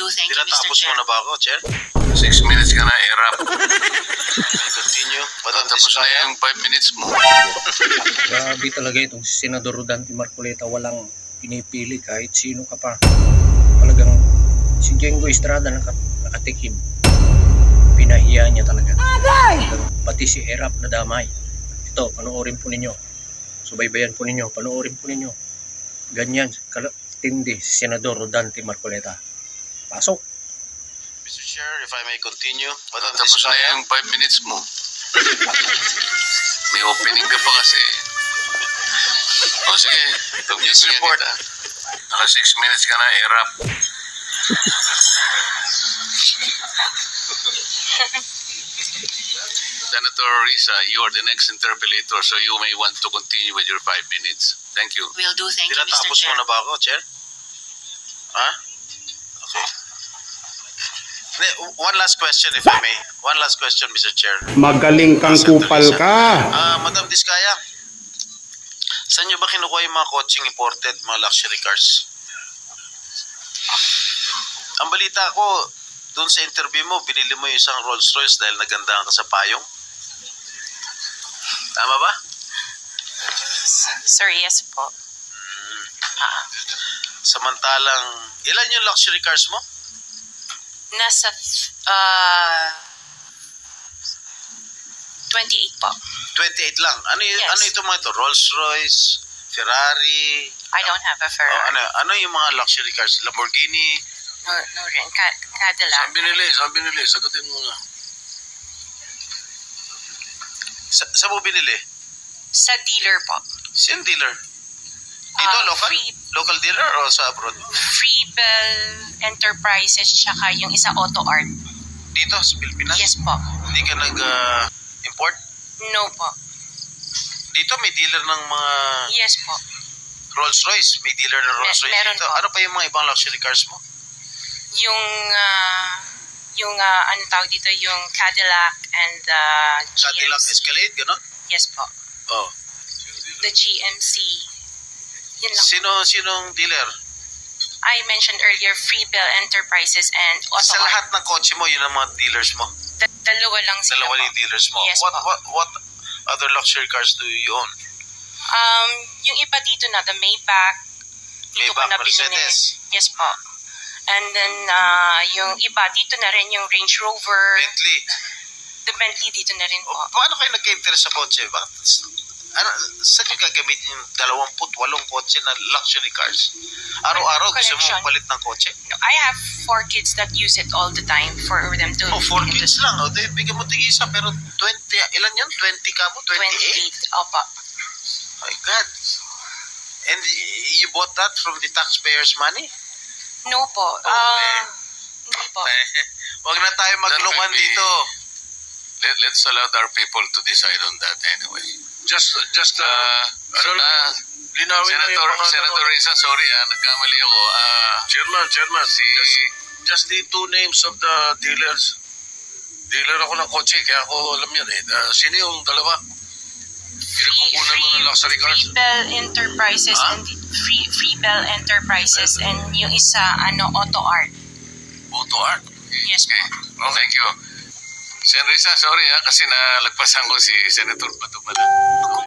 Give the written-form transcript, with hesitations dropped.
do, thank you, Mr. Tinatapos Chair. mo na ba ako, Chair? 6 minutes ka na, Erap. Continue. Tapos na yung 5 minutes mo. Grabe talaga itong si Senador Rodante Marcoleta, walang pinipili kahit sino ka pa. Talagang si Jengo Estrada nakatikim. Pinahiya niya talaga. Pati si Erap na damay. Ito, panoorin po ninyo. Subaybayan po ninyo, panoorin po ninyo. Ganyan, tindi si Senador Rodante Marcoleta. Pasok. Mr. Chair, if I may continue. Tapos na yung 5 minutes mo. May opening ka pa kasi. O sige, news report. Naka 6 minutes ka na, Erap. Senator Risa, you are the next interpellator, so you may want to continue with your 5 minutes. Thank you. Will do, thank you, Mr. Tinatapos Chair. mo na ba ako, Chair? Ha? Okay. One last question, if I may. One last question, Mr. Chair. Magaling kang kupal ka. Madam Diskaya, saan nyo ba kinukuha yung mga coaching imported, mga luxury cars? Ang balita ko, doon sa interview mo, binili mo yung isang Rolls Royce dahil nagandahan ka sa payong. Tama ba? Sir, yes po. Samantalang, ilan yung luxury cars mo? Nasa 28 po. 28 lang. Yes. Ano ito mga ito? Rolls Royce, Ferrari? I don't have a Ferrari. Ano yung mga luxury cars? Lamborghini? No rin. Cadillac. Saan binili? Sagutin mo na. Saan mo binili? Sa dealer po. Sino dealer? Dito, local? Local dealer o sa abroad? Freebell Enterprises tsaka yung isa Auto Art. Dito, sa Pilipinas? Yes po. Hindi ka nag-import? No po. Dito may dealer ng mga Yes po. Rolls Royce. May dealer ng Rolls Royce meron dito. po. Ano pa yung mga ibang luxury cars mo? Yung ano tawag dito, yung Cadillac and the Cadillac GMC. Escalade, gano'n? Yes po. Oh. The GMC. Yun lang. Sinong dealer? I mentioned earlier Freebell Enterprises and Auto Sa Art. lahat ng kotse mo, yun ang mga dealers mo? Dalawa lang sila Dalawa po. yung dealers mo? Yes What po. other luxury cars do you own? Yung iba dito na, the Maybach. Dito ko Maybach, na binili. Mercedes. Yes po. And then, yung iba, dito na rin yung Range Rover. Bentley. The Bentley dito na rin po. Paano kayo nagka-interest sa kotse? Saan nyo gagamitin yung 28 kotse na luxury cars? Araw-araw gusto mo Collection. palit ng kotse? I have 4 kids that use it all the time for them to... 4 kids lang. Bigyan mo tig-isa, pero 20, ilan yan? 20 ka mo? 28? 28. Opo. My God. And you bought that from the taxpayers' money? No po. Hindi po. Wag na tayo maglokan dito. Let's allow our people to decide on that anyway. Just linawin na yung mga Senator Risa, sorry nagkamali ako. Chairman, just the 2 names of the dealers. Dealer ako ng kotse, kaya ako alam yan eh. Sino yung dalawa? Pinagkukunan mo ng luxury cars? Freebell Enterprises and Freebell Enterprises and yung isa Auto Art. Auto Art? Yes po. Okay. Oh, thank you. Sen Risa, sorry kasi nalagpasan ko si Senator Batumala.